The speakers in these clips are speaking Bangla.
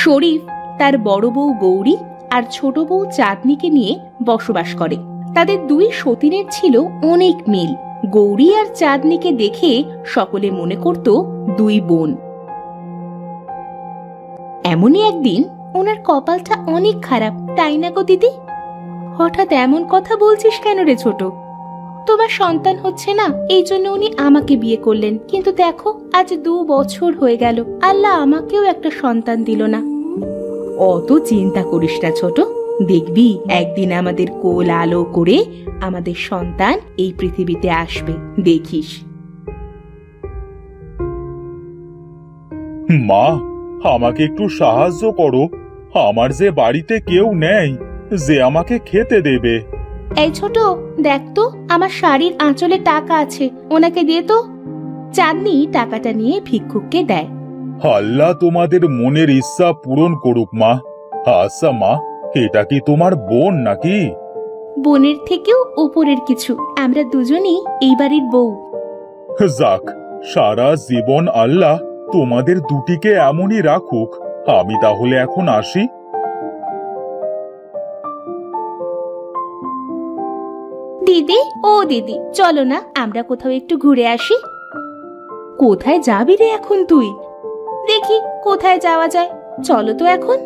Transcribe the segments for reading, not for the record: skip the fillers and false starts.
শরীফ তার বড় বউ গৌরী আর ছোট বউ চাঁদনিকে নিয়ে বসবাস করে। তাদের দুই সতীনের ছিল অনেক মিল। গৌরী আর চাঁদনিকে দেখে সকলে মনে করত দুই বোন। এমনই একদিন ওনার কপালটা অনেক খারাপ, তাই না গো দিদি? হঠাৎ এমন কথা বলছিস কেন রে ছোট? তোমার সন্তান হচ্ছে না, এই জন্য উনি আমাকে বিয়ে করলেন, কিন্তু দেখো আজ 2 বছর হয়ে গেল, আল্লাহ আমাকেও একটা সন্তান দিল না। অত চিন্তা করিস না ছোট, দেখবি একদিন আমাদের কোল আলো করে আমাদের সন্তান এই পৃথিবীতে আসবে, দেখিস। মা, আমাকে একটু সাহায্য করো। আমার যে বাড়িতে কেউ নেই যে আমাকে খেতে দেবে। এই ছোট, দেখ তো আমার শাড়ির আঁচলে টাকা আছে, ওনাকে দিয়ে তো। চাঁদনি টাকাটা নিয়ে ভিক্ষুককে দেয়। আল্লাহ তোমাদের মনের ইচ্ছা পূরণ করুক মা। আচ্ছা মা, এটা কি তোমার বোন নাকি? বোনের থেকেও উপরের কিছু, আমরা দুজনই এই বাড়ির বউ। যাক, সারা জীবন আল্লাহ তোমাদের দুটিকে এমনই রাখুক। আমি তাহলে এখন আসি। দিদি, ও দিদি, চলো না আমরা কোথাও একটু ঘুরে আসি। কোথায় যাবি রে এখন তুই? দেখি কোথায় যাওয়া যায়, চলো তো এখন।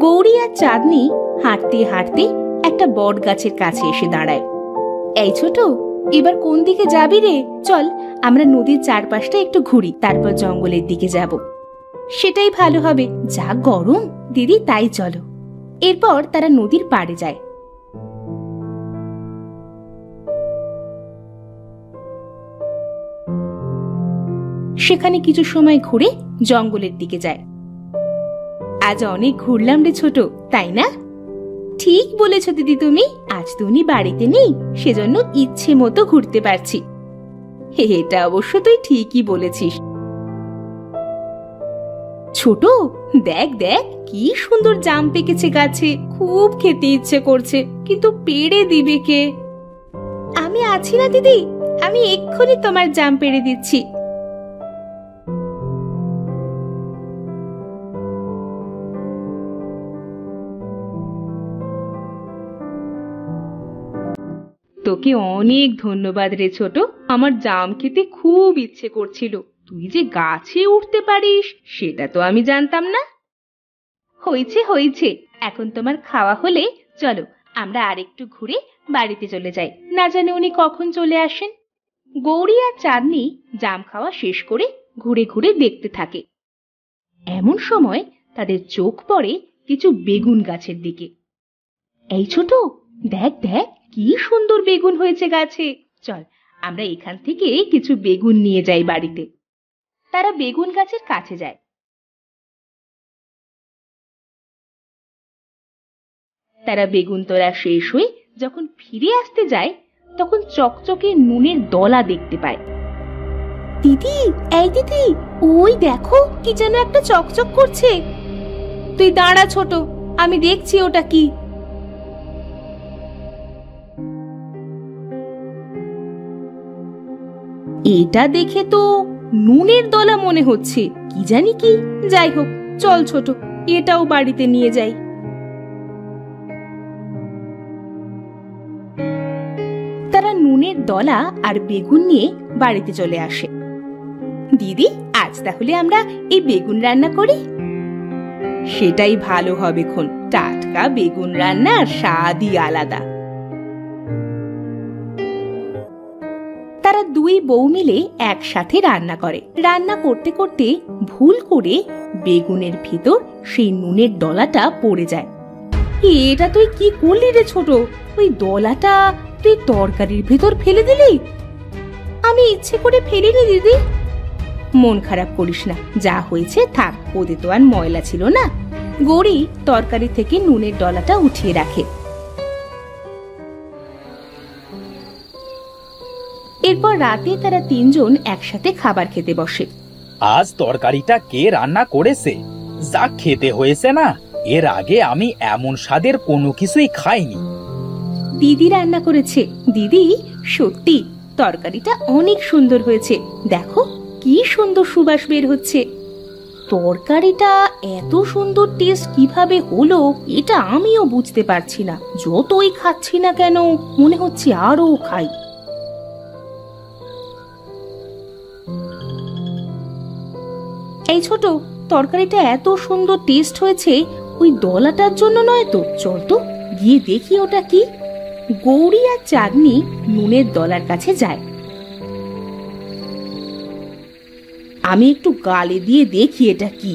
গৌরী আর চাঁদনি হাঁটতে হাঁটতে একটা বট গাছের কাছে এসে দাঁড়ায়। এই ছোট, এবার কোন দিকে যাবি রে? চল আমরা নদীর চারপাশটা একটু ঘুরি, তারপর জঙ্গলের দিকে যাব। সেটাই ভালো হবে, যা গরম দিদি, তাই চলো। এরপর তারা নদীর পাড়ে যায়। সেখানে কিছু সময় ঘুরে জঙ্গলের দিকে যায়। আজ অনেক ঘুরলাম রে ছোট, তাই না? ঠিক বলেছ দিদি তুমি, আজ তো উনি বাড়িতে নেই, সেজন্য ইচ্ছে মতো ঘুরতে পারছি। এটা অবশ্য তুই ঠিকই বলেছিস। ছোট, দেখ দেখ কি সুন্দর জাম পেকেছে গাছে, খুব খেতে ইচ্ছে করছে, কিন্তু পেড়ে দিবে কে? আমি আছি না দিদি, আমি এক্ষুনি তোমার জাম পেড়ে দিচ্ছি। তোকে অনেক ধন্যবাদ রে ছোট, আমার জাম খেতে খুব ইচ্ছে করছিল। তুই যে গাছে উঠতে পারিস সেটা তো আমি জানতাম না। হয়েছে হয়েছে, এখন তোমার খাওয়া হলে চলো আমরা আরেকটু ঘুরে বাড়িতে চলে যাই, না জানি উনি কখন চলে আসেন। গৌরী আর চাঁদনি জাম খাওয়া শেষ করে ঘুরে ঘুরে দেখতে থাকে। এমন সময় তাদের চোখ পড়ে কিছু বেগুন গাছের দিকে। এই ছোট, দেখ দেখ কি সুন্দর বেগুন হয়েছে গাছে, চল আমরা এখান থেকে কিছু বেগুন নিয়ে যাই বাড়িতে। তারা বেগুন গাছের কাছে যায়। তারা বেগুন তোলা শেষ হয়ে যখন ফিরে আসতে যায়, তখন চকচকে নুনের দলা দেখতে পায়। দিদি, এই দিদি, ওই দেখো কি যেন একটা চকচক করছে। তুই দাঁড়া ছোট, আমি দেখছি ওটা কি। এটা দেখে তো নুনের দলা মনে হচ্ছে, কি জানি কি। যাই হোক, চল ছোট, এটাও বাড়িতে নিয়ে যাই। তারা নুনের দলা আর বেগুন নিয়ে বাড়িতে চলে আসে। দিদি, আজ তাহলে আমরা এই বেগুন রান্না করি। সেটাই ভালো হবে খন, টাটকা বেগুন রান্নার স্বাদই আলাদা। তারা দুই বউ মিলে একসাথে রান্না করে। রান্না করতে করতে ভুল করে বেগুনের ভিতর সেই নুনের দলাটা পড়ে যায়। এটা তুই কি করলি রে ছোট? ওই দলাটা তুই তরকারির ভেতর ফেলে দিলি? আমি ইচ্ছে করে ফেলিনি দিদি। মন খারাপ করিস না, যা হয়েছে থাক, ওদের তো আর ময়লা ছিল না। গৌরী তরকারি থেকে নুনের দলাটা উঠিয়ে রাখে। এরপর রাতে তারা তিনজন একসাথে খাবার খেতে বসে। আজ তরকারিটা কে রান্না করেছে? যা খেতে হয়েছে না, এর আগে আমি এমন স্বাদের কোনো কিছুই খাইনি। দিদি রান্না করেছে। দিদি, সত্যি তরকারিটা অনেক সুন্দর হয়েছে। দেখো কি সুন্দর সুবাস বের হচ্ছে। তরকারিটা এত সুন্দর টেস্ট কিভাবে হলো এটা আমিও বুঝতে পারছি না। যতই খাচ্ছি না কেন মনে হচ্ছে আরো খাই। এই ছোট, তরকারিটা এত সুন্দর টেস্ট হয়েছে ওই দলাটার জন্য নয় তো? চল তো গিয়ে দেখি ওটা কি। গৌরী আর চাঁদনি নুনের দলার কাছে যায়। আমি একটু গালে দিয়ে দেখি এটা কি।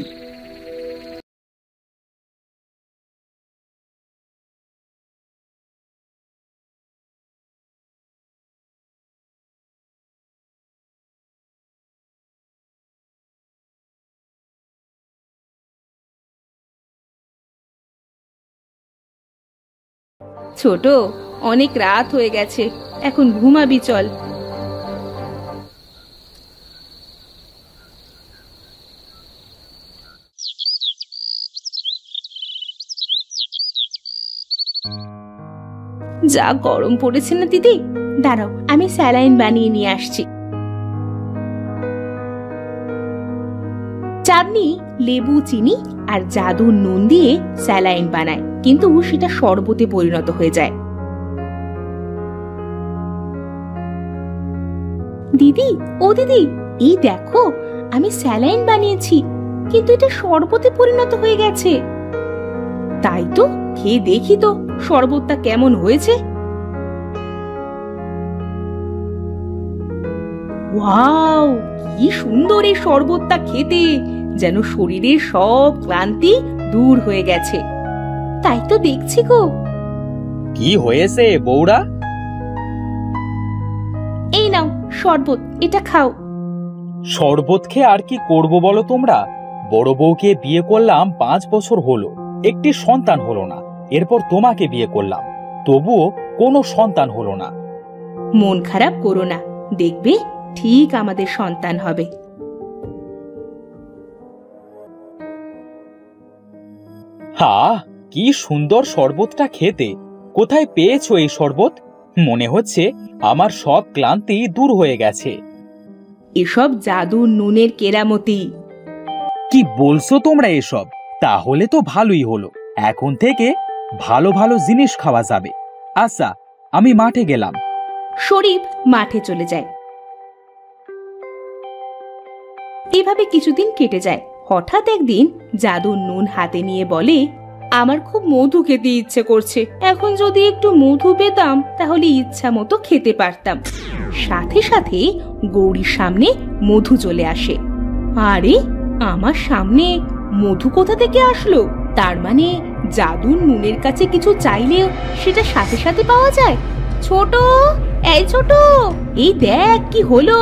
ছোট, অনেক রাত হয়ে গেছে, এখন ঘুমাবি চল। যা গরম পড়েছে না দিদি, দাঁড়াও আমি স্যালাইন বানিয়ে নিয়ে আসছি। চাঁদনি লেবু, চিনি আর জাদুর নুন দিয়ে স্যালাইন বানায়, কিন্তু সেটা শরবতে পরিণত হয়ে যায়। দিদি, ও দিদি, এই দেখো আমি স্যালাইন বানিয়েছি, কিন্তু এটা শরবতে পরিণত হয়ে গেছে। তাই তো, খেয়ে দেখি তো শরবতটা কেমন হয়েছে। ওয়াও, কি সুন্দর এই শরবতটা খেতে, যেন শরীরের সব ক্লান্তি দূর হয়ে গেছে। তাই তো দেখছি গো। কি হয়েছে বৌরা? এই নাও শরবত, এটা খাও। শরবত খেয়ে আর কি করব বলো তোমরা? বড় বউকে বিয়ে করলাম 5 বছর হলো, একটি সন্তান হলো না। এরপর তোমাকে বিয়ে করলাম, তবুও কোনো সন্তান হলো না। মন খারাপ করো না, দেখবে ঠিক আমাদের সন্তান হবে। হ্যাঁ, কি সুন্দর শরবতটা খেতে। কোথায় পেয়েছো এই শরবত? মনে হচ্ছে আমার সব ক্লান্তি দূর হয়ে গেছে। এসব জাদুর নুনের কেরামতি। কি বলছো তোমরা এসব? তাহলে তো ভালোই হলো, এখন থেকে ভালো ভালো জিনিস খাওয়া যাবে। আচ্ছা, আমি মাঠে গেলাম। শরীফ মাঠে চলে যায়। এভাবে কিছুদিন কেটে যায়। হঠাৎ একদিন জাদুর নুন হাতে নিয়ে বলে, আমার খুব মধু খেতে ইচ্ছে করছে, এখন যদি একটু মধু পেতাম তাহলে ইচ্ছা মতো খেতে পারতাম। সাথে সাথে গৌরীর সামনে মধু চলে আসে। আরে, আমার সামনে মধু কোথা থেকে আসলো? তার মানে জাদুর নুনের কাছে কিছু চাইলেও সেটা সাথে সাথে পাওয়া যায়। ছোট, এই ছোট, এই দেখ কি হলো।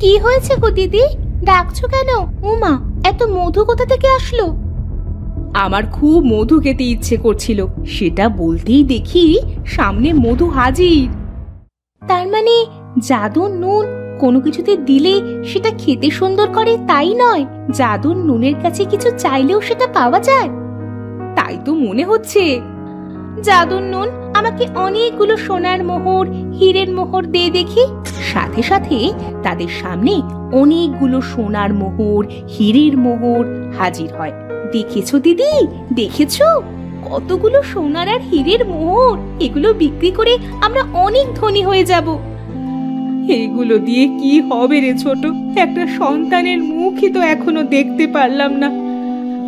কি হয়েছে গো দিদি, ডাকছো কেন? ওমা, এত মধু কোথা থেকে আসলো? আমার খুব মধু খেতে ইচ্ছে করছিল, সেটা বলতেই দেখি সামনে মধু হাজির। তার মানে জাদুর নুন কোনো কিছুতে দিলে সেটা খেতে সুন্দর করে, তাই নয়, জাদুর নুনের কাছে কিছু চাইলেও সেটা পাওয়া যায়। তাই তো মনে হচ্ছে। জাদুর নুন, আমাকে অনেকগুলো সোনার মোহর, হীরের মোহর দে দেখি। সাথে সাথে তাদের সামনে অনেকগুলো সোনার মোহর, হীরের মোহর হাজির হয়। দেখেছো দিদি, দেখেছো কতগুলো সোনার আর হীরের মোহর? এগুলো বিক্রি করে আমরা অনেক ধনী হয়ে যাব। এগুলো দিয়ে কি হবে রে ছোট? একটা সন্তানের মুখই তো এখনো দেখতে পারলাম না।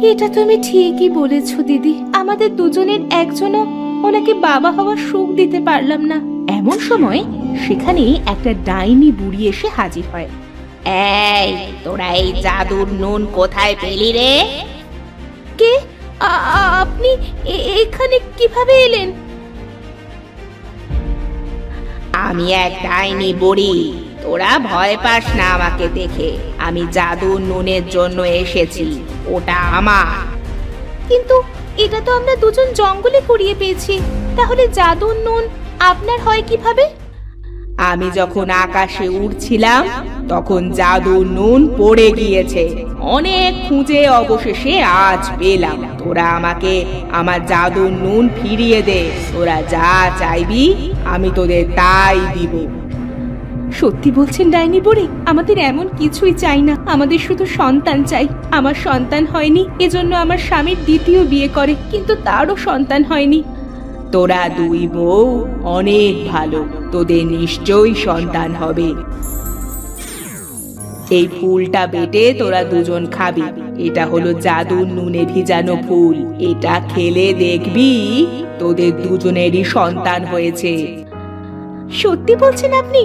এটা তুমি ঠিকই বলেছো দিদি, আমাদের দুজনের একজনও ওনাকে বাবা হওয়ার সুখ দিতে পারলাম না। এমন সময় সেখানে একটা ডাইনি বুড়ি এসে হাজির হয়। এই, তোরা এই জাদুর নুন কোথায় পেলি রে? কে? আপনি এখানে কিভাবে এলেন? আমি এক ডাইনি বুড়ি, তোরা ভয় পাস না আমাকে দেখে। আমি জাদুর নুনের জন্য এসেছি, ওটা আমার। কিন্তু এটা তো আমরা দুজন জঙ্গলে কুড়িয়ে পেয়েছি, তাহলে জাদুর নুন আপনার হয় কিভাবে? আমি যখন আকাশে উড়ছিলাম তখন জাদুর নুন পড়ে গিয়েছে, অনেক খুঁজে অবশেষে আজ পেলাম। তোরা আমাকে আমার জাদুর নুন ফিরিয়ে দে। তোরা যা চাইবি আমি তোদের তাই দিব। সত্যি বলছেন ডাইনি বুড়ি? আমাদের এমন কিছুই চাই না, আমাদের শুধু সন্তান চাই। আমার সন্তান হয়নি, এজন্য আমার স্বামীর দ্বিতীয় বিয়ে করে, কিন্তু তারও সন্তান হয়নি। তোরা দুই বউ অনেক ভালো, তোদের নিশ্চয়ই সন্তান হবে। এই ফুলটা বেটে তোরা দুজন খাবি। এটা হলো জাদুর নুনে ভিজানো ফুল। এটা খেলে দেখবি তোদের দুজনেরই সন্তান হয়েছে। সত্যি বলছেন আপনি?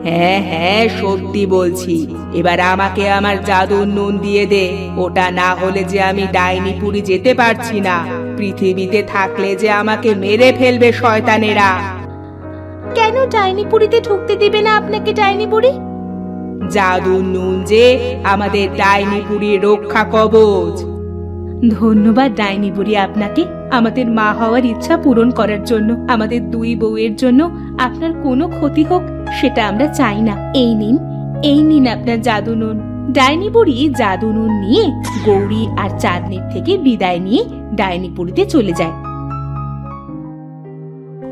হ্যাঁ হ্যাঁ, সত্যি বলছি। এবার আমাকে আমার জাদুর নুন দিয়ে দে। ওটা না হলে যে আমি ডাইনিপুরি যেতে পারছি না। পৃথিবীতে থাকলে যে আমাকে মেরে ফেলবে শয়তানেরা। কেন ডাইনিপুরিতে ঢুকতে দিবে না আপনাকে ডাইনি বুড়ি? জাদুর নুন যে আমাদের ডাইনিপুরির রক্ষা কবচ। ধন্যবাদ ডাইনি বুড়ি আপনাকে, আমাদের মা হওয়ার ইচ্ছা পূরণ করার জন্য। আমাদের দুই বউয়ের জন্য আপনার কোনো ক্ষতি হোক সেটা আমরা চাই না। এই নিন আপনার জাদু নুন। ডাইনি বুড়ি জাদু নুন নিয়ে গৌরী আর চাঁদনির থেকে বিদায় নিয়ে ডাইনিপুরিতে চলে যায়।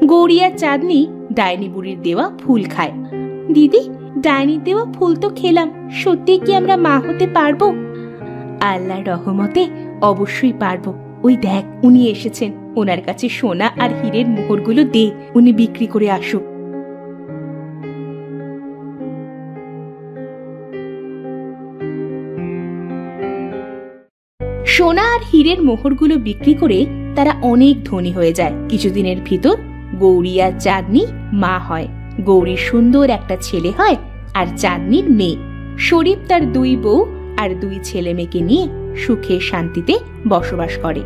গৌরী আর চাঁদনি ডাইনি বুড়ির দেওয়া ফুল খায়। দিদি, ডাইনির দেওয়া ফুল তো খেলাম, সত্যি কি আমরা মা হতে পারবো? আল্লাহর রহমতে অবশ্যই পারবো। ওই দেখ, উনি এসেছেন। ওনার কাছে সোনা আর হীরের মোহরগুলো দে, উনি বিক্রি করে আসুক। সোনা আর হীরের মোহরগুলো বিক্রি করে তারা অনেক ধনী হয়ে যায়। কিছুদিনের ভিতর গৌরী আর চাঁদনি মা হয়। গৌরীর সুন্দর একটা ছেলে হয় আর চাঁদনির মেয়ে। শরীফ তার দুই বউ আর দুই ছেলে মেয়েকে নিয়ে সুখে শান্তিতে বসবাস করে।